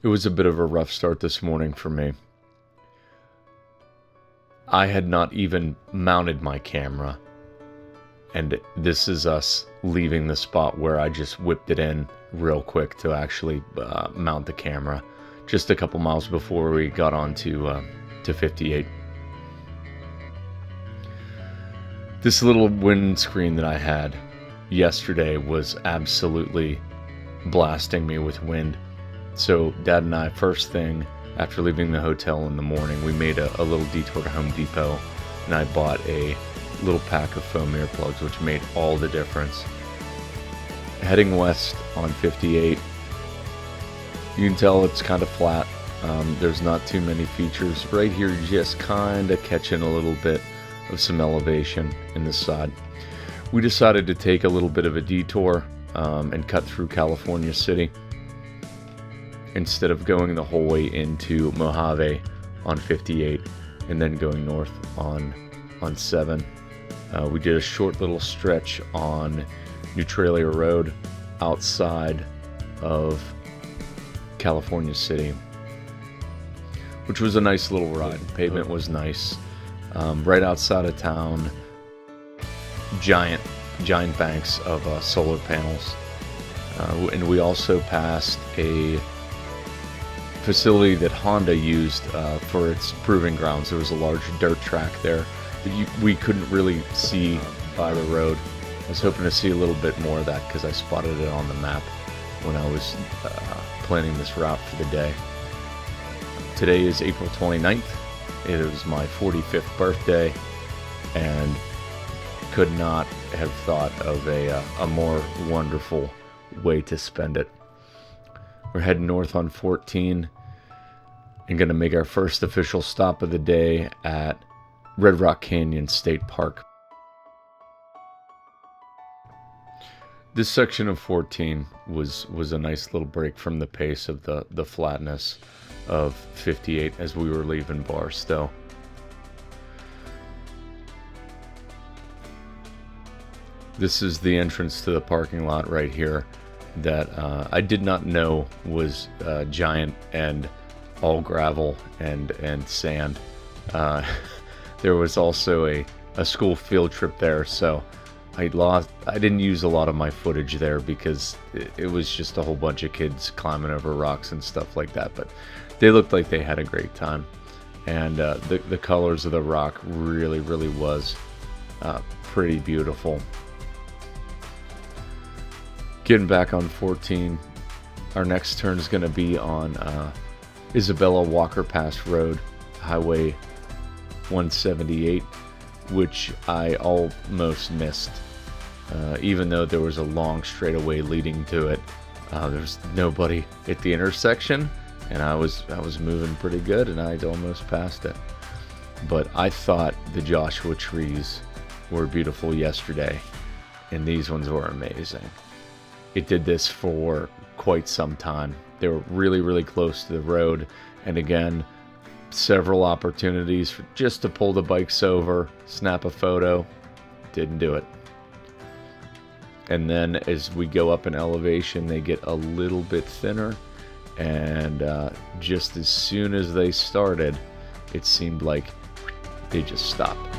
It was a bit of a rough start this morning for me. I had not even mounted my camera, and this is us leaving the spot where I just whipped it in real quick to actually mount the camera, just a couple miles before we got on to 58. This little windscreen that I had yesterday was absolutely blasting me with wind. So Dad and I, first thing after leaving the hotel in the morning, we made a little detour to Home Depot, and I bought a little pack of foam earplugs, which made all the difference. Heading west on 58, you can tell it's kind of flat. There's not too many features. Right here, just kind of catching a little bit of some elevation in the side. We decided to take a little bit of a detour and cut through California City instead of going the whole way into Mojave on 58 and then going north on 7. We did a short little stretch on Neutralia Road outside of California City, which was a nice little ride. The pavement was nice. Right outside of town, giant banks of solar panels. And we also passed a facility that Honda used for its proving grounds. There was a large dirt track there that we couldn't really see by the road. I was hoping to see a little bit more of that because I spotted it on the map when I was planning this route for the day. Today is April 29th. It was my 45th birthday, and could not have thought of a more wonderful way to spend it. We're heading north on 14 and going to make our first official stop of the day at Red Rock Canyon State Park. This section of 14 was a nice little break from the pace of the flatness of 58 as we were leaving Barstow. This is the entrance to the parking lot right here that I did not know was giant and all gravel and sand. There was also a school field trip there, so I didn't use a lot of my footage there because it was just a whole bunch of kids climbing over rocks and stuff like that, but they looked like they had a great time. And the colors of the rock really was pretty beautiful. Getting back on 14, our next turn is going to be on Isabella Walker Pass Road, Highway 178, which I almost missed. Even though there was a long straightaway leading to it, there's nobody at the intersection, and I was moving pretty good, and I'd almost passed it. But I thought the Joshua trees were beautiful yesterday, and these ones were amazing. It did this for quite some time. They were really close to the road, and again, several opportunities for just to pull the bikes over, snap a photo. Didn't do it. And then as we go up in elevation, they get a little bit thinner, and just as soon as they started, it seemed like they just stopped.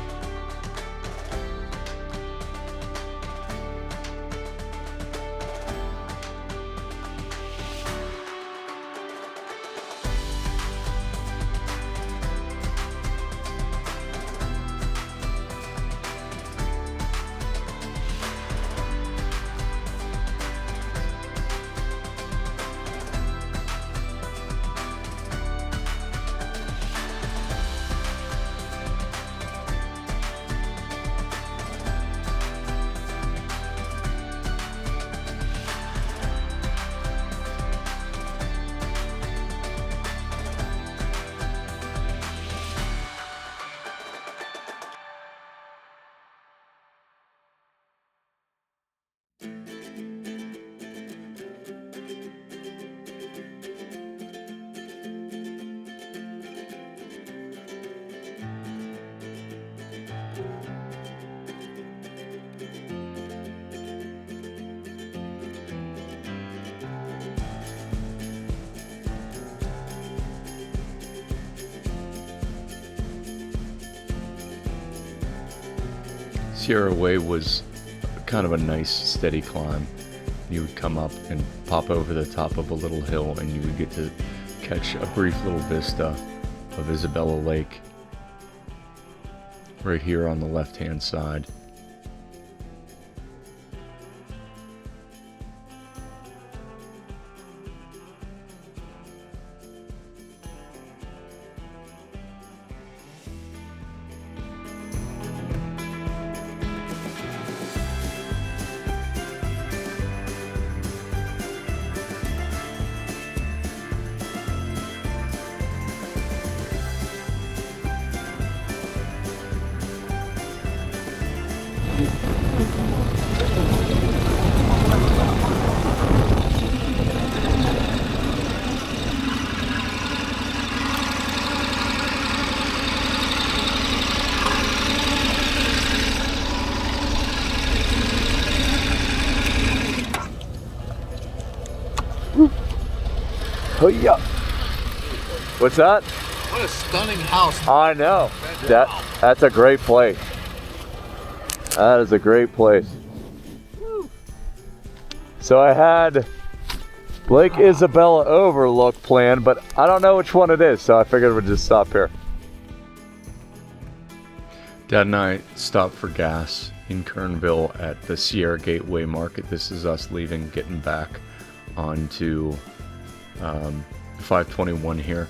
Sierra Way was kind of a nice steady climb. You would come up and pop over the top of a little hill and you would get to catch a brief little vista of Isabella Lake right here on the left hand side. Oh yeah. What's that? What a stunning house. I know. That's a great place. That is a great place. So I had Lake Isabella overlook planned, but I don't know which one it is, so I figured we'd just stop here. Dad and I stopped for gas in Kernville at the Sierra Gateway Market. This is us leaving, getting back onto 521 here.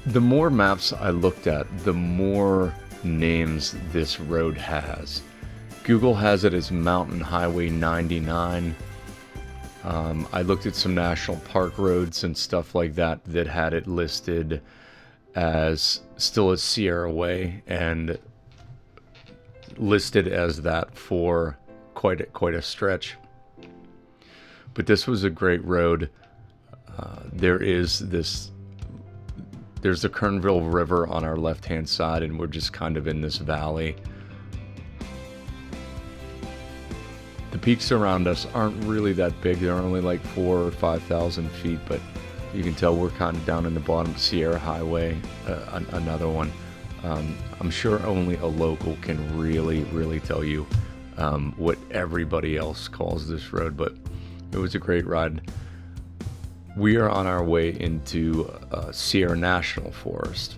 The more maps I looked at, the more names this road has. Google has it as Mountain Highway 99. I looked at some national park roads and stuff like that that had it listed as still as Sierra Way and listed as that for quite a stretch. But this was a great road. There's the Kernville River on our left-hand side, and we're just kind of in this valley. The peaks around us aren't really that big. They're only like 4,000 or 5,000 feet, but you can tell we're kind of down in the bottom. Sierra Highway, another one. I'm sure only a local can really tell you what everybody else calls this road, but it was a great ride. We are on our way into Sierra National Forest.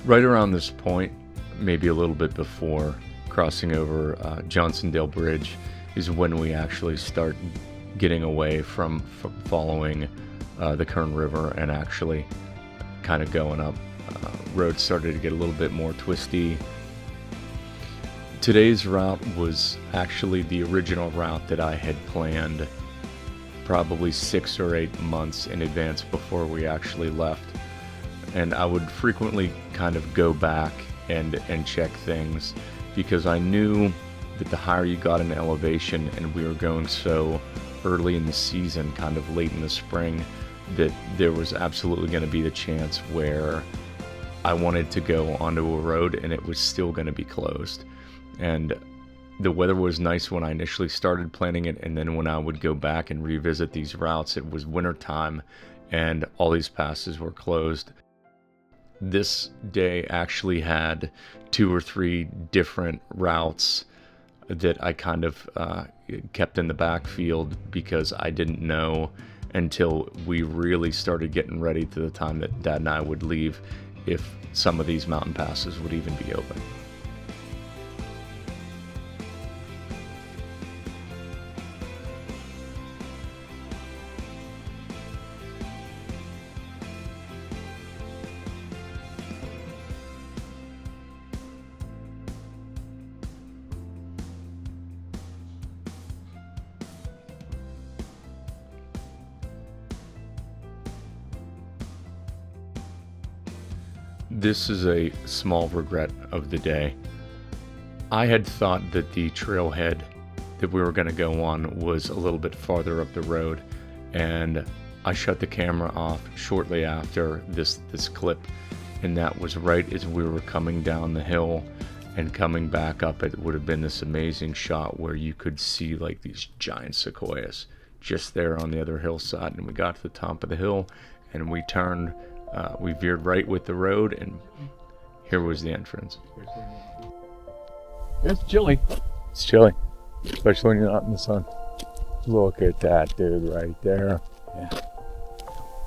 Right around this point, maybe a little bit before crossing over Johnsondale Bridge, is when we actually start getting away from following the Kern River and actually kind of going up. Road started to get a little bit more twisty. Today's route was actually the original route that I had planned probably 6 or 8 months in advance before we actually left. And I would frequently kind of go back and check things because I knew that the higher you got in elevation, and we were going so early in the season, kind of late in the spring, that there was absolutely going to be the chance where I wanted to go onto a road and it was still going to be closed. And the weather was nice when I initially started planning it, and then when I would go back and revisit these routes, it was winter time and all these passes were closed. This day actually had 2 or 3 different routes that I kind of kept in the backfield because I didn't know until we really started getting ready to the time that Dad and I would leave if some of these mountain passes would even be open. This is a small regret of the day. I had thought that the trailhead that we were going to go on was a little bit farther up the road, and I shut the camera off shortly after this clip, and that was right as we were coming down the hill, and coming back up, it would have been this amazing shot where you could see like these giant sequoias just there on the other hillside. And we got to the top of the hill and we turned, we veered right with the road, and here was the entrance. It's chilly. It's chilly, especially when you're not in the sun. Look at that dude right there. Yeah.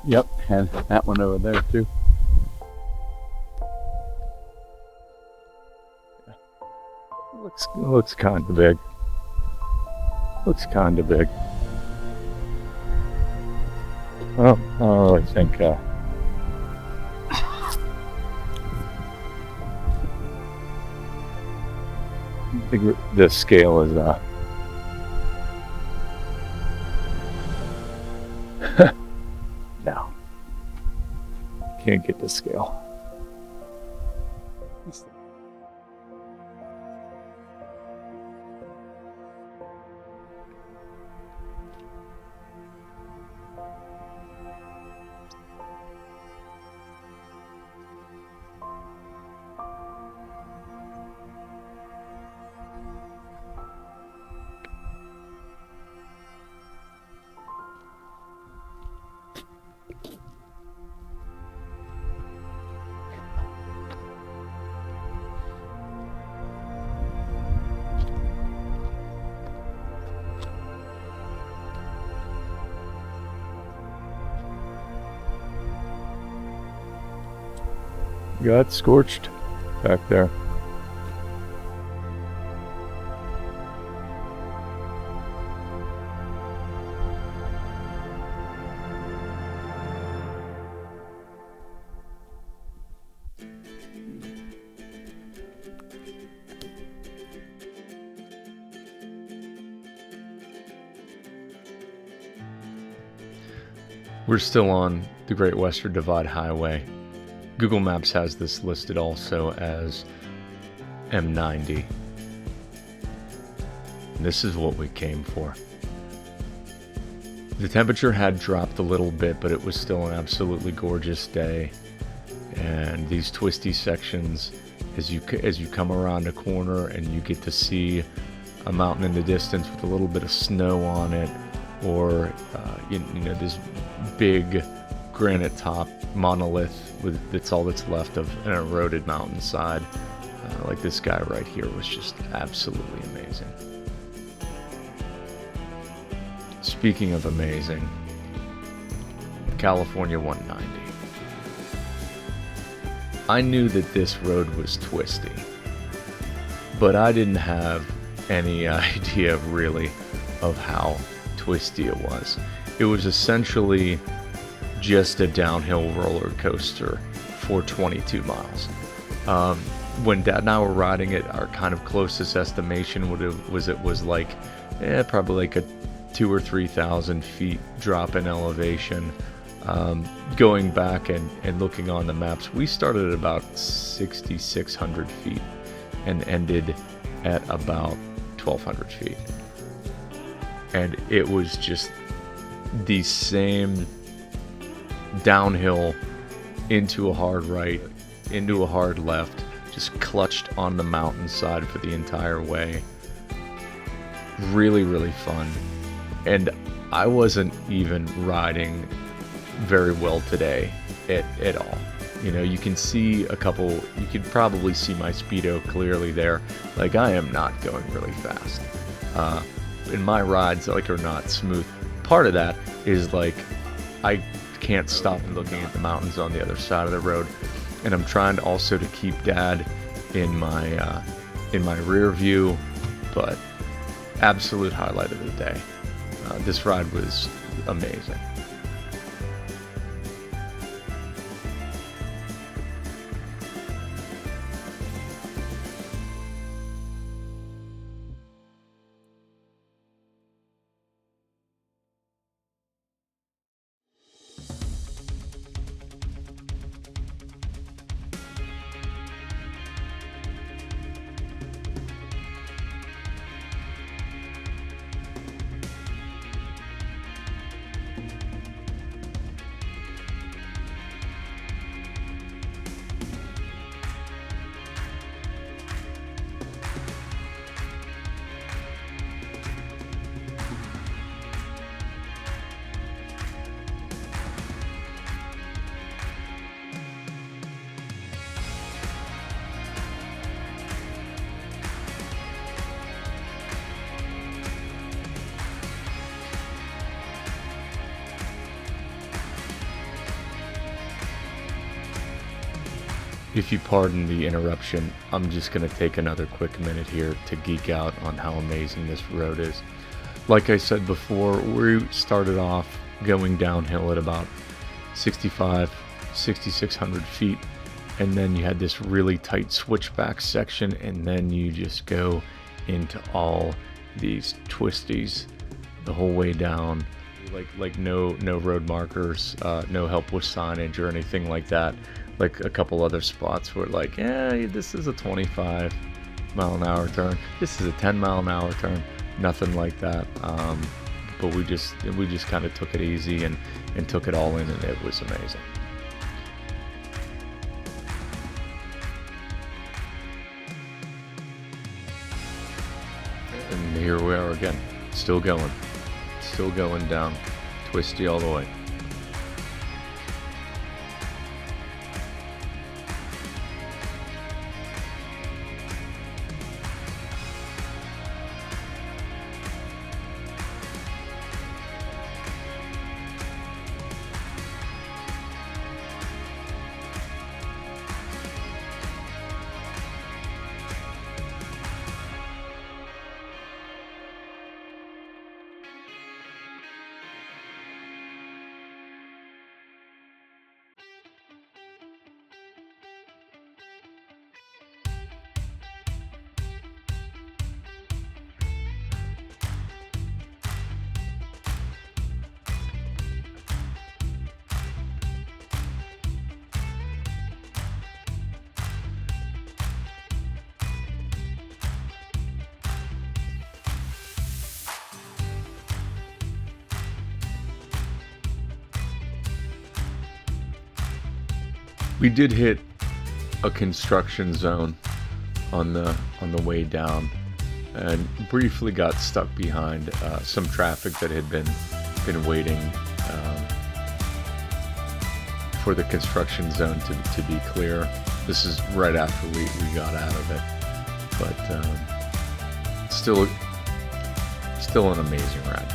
Yep, and that one over there too. Looks kind of big. Looks kind of big. Well, I don't really think. I think the scale is no, can't get the scale. Got scorched back there. We're still on the Great Western Divide Highway. Google Maps has this listed also as M90. And this is what we came for. The temperature had dropped a little bit, but it was still an absolutely gorgeous day. And these twisty sections, as you come around a corner and you get to see a mountain in the distance with a little bit of snow on it, or you know, this big granite top monolith that's all that's left of an eroded mountainside, like this guy right here, was just absolutely amazing. Speaking of amazing, California 190. I knew that this road was twisty, but I didn't have any idea really of how twisty it was. It was essentially just a downhill roller coaster for 22 miles. When Dad and I were riding it, our kind of closest estimation was like probably like a 2,000 or 3,000 feet drop in elevation. Going back and looking on the maps, we started at about 6,600 feet and ended at about 1,200 feet. And it was just the same downhill into a hard right, into a hard left, just clutched on the mountainside for the entire way. Really, really fun. And I wasn't even riding very well today at all. You know, you can see you could probably see my speedo clearly there. Like, I am not going really fast. And my rides, like, are not smooth. Part of that is, like, I can't stop looking at the mountains on the other side of the road, and I'm trying also to keep Dad in my rear view. But absolute highlight of the day. This ride was amazing. If you pardon the interruption, I'm just going to take another quick minute here to geek out on how amazing this road is. Like I said before, we started off going downhill at about 6,600 feet, and then you had this really tight switchback section, and then you just go into all these twisties the whole way down. Like no road markers, no help with signage or anything like that. Like a couple other spots where like, yeah, this is a 25 mile an hour turn, this is a 10 mile an hour turn, nothing like that. But we just kind of took it easy and took it all in, and it was amazing. And here we are again, still going down, twisty all the way. We did hit a construction zone on the way down, and briefly got stuck behind some traffic that had been waiting for the construction zone to be clear. This is right after we got out of it, but still an amazing ride.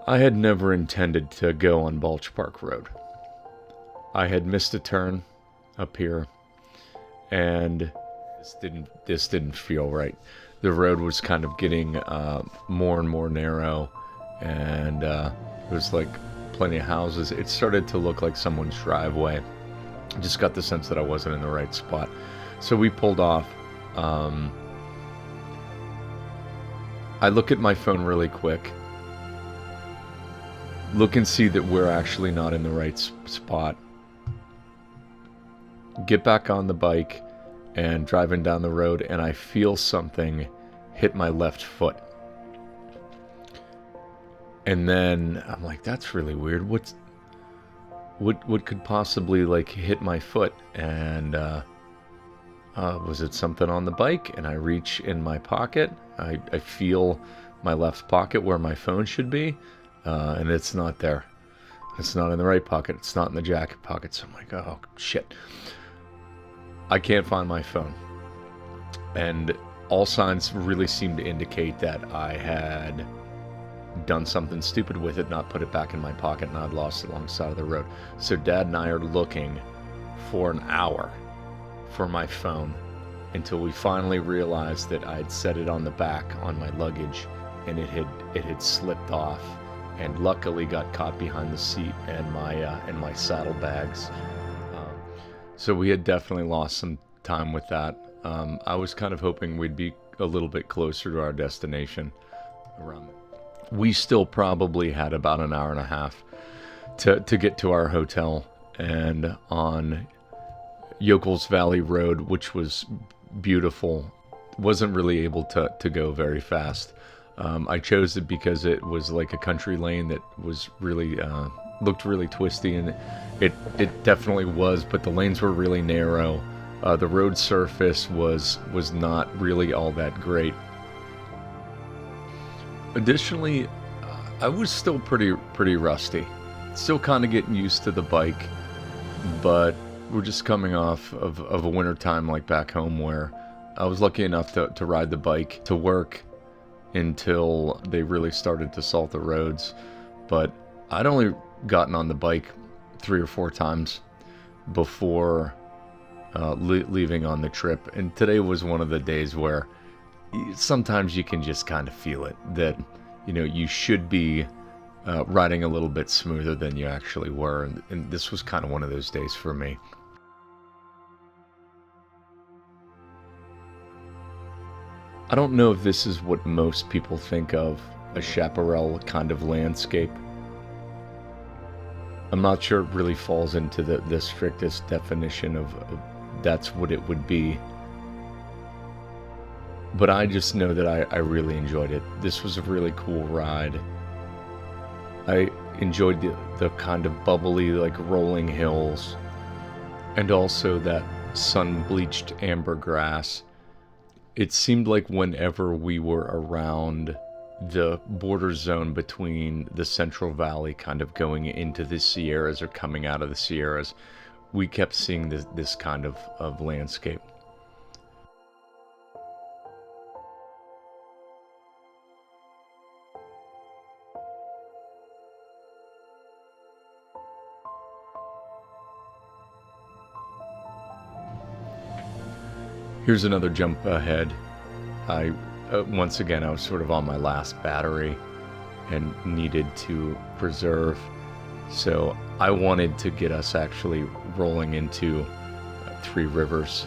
I had never intended to go on Balch Park Road. I had missed a turn up here, and this didn't feel right. The road was kind of getting more and more narrow, and there was like plenty of houses. It started to look like someone's driveway. I just got the sense that I wasn't in the right spot. So we pulled off. I look at my phone really quick. Look and see that we're actually not in the right spot. Get back on the bike and driving down the road, and I feel something hit my left foot. And then I'm like, that's really weird. What could possibly like hit my foot? And was it something on the bike? And I reach in my pocket. I feel my left pocket where my phone should be. And it's not there. It's not in the right pocket. It's not in the jacket pocket. So I'm like, oh, shit. I can't find my phone. And all signs really seem to indicate that I had done something stupid with it, not put it back in my pocket, and I'd lost it along the side of the road. So Dad and I are looking for an hour for my phone until we finally realized that I'd set it on the back on my luggage, and it had slipped off, and luckily got caught behind the seat and my saddlebags. So we had definitely lost some time with that. I was kind of hoping we'd be a little bit closer to our destination around there. We still probably had about an hour and a half to get to our hotel, and on Yokohl's Valley Road, which was beautiful, wasn't really able to go very fast. I chose it because it was like a country lane that was really looked really twisty, and it definitely was, but the lanes were really narrow. The road surface was not really all that great. Additionally, I was still pretty rusty. Still kind of getting used to the bike, but we're just coming off of a winter time like back home, where I was lucky enough to ride the bike to work until they really started to salt the roads. But I'd only gotten on the bike 3 or 4 times before leaving on the trip, and today was one of the days where sometimes you can just kind of feel it, that you should be riding a little bit smoother than you actually were, and this was kind of one of those days for me. I don't know if this is what most people think of a chaparral kind of landscape. I'm not sure it really falls into the strictest definition of that's what it would be. But I just know that I really enjoyed it. This was a really cool ride. I enjoyed the kind of bubbly, like rolling hills, and also that sun-bleached amber grass. It seemed like whenever we were around the border zone between the Central Valley, kind of going into the Sierras or coming out of the Sierras, we kept seeing this kind of landscape. Here's another jump ahead. Once again, I was sort of on my last battery and needed to preserve. So I wanted to get us actually rolling into Three Rivers.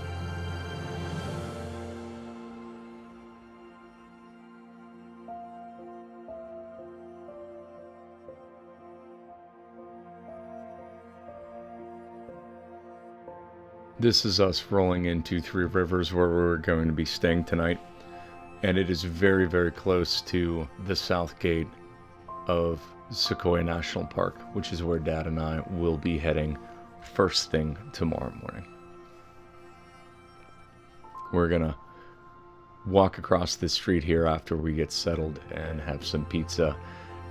This is us rolling into Three Rivers, where we're going to be staying tonight. And it is very, very close to the south gate of Sequioa National Park, which is where Dad and I will be heading first thing tomorrow morning. We're gonna walk across the street here after we get settled and have some pizza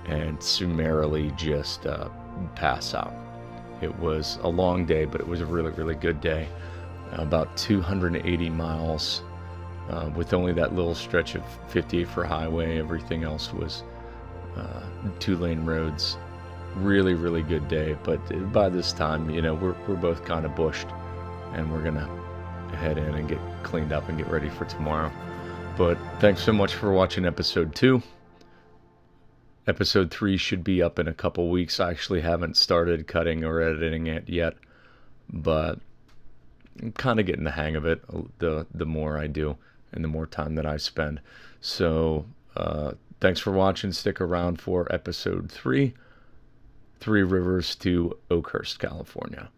and summarily just pass out. It was a long day, but it was a really, really good day. About 280 miles with only that little stretch of 58 for highway. Everything else was 2-lane roads. Really, really good day. But by this time, we're both kind of bushed, and we're gonna head in and get cleaned up and get ready for tomorrow. But thanks so much for watching episode 2. Episode 3 should be up in a couple weeks. I actually haven't started cutting or editing it yet, but I'm kind of getting the hang of it the more I do and the more time that I spend. So thanks for watching. Stick around for episode 3, Three Rivers to Oakhurst, California.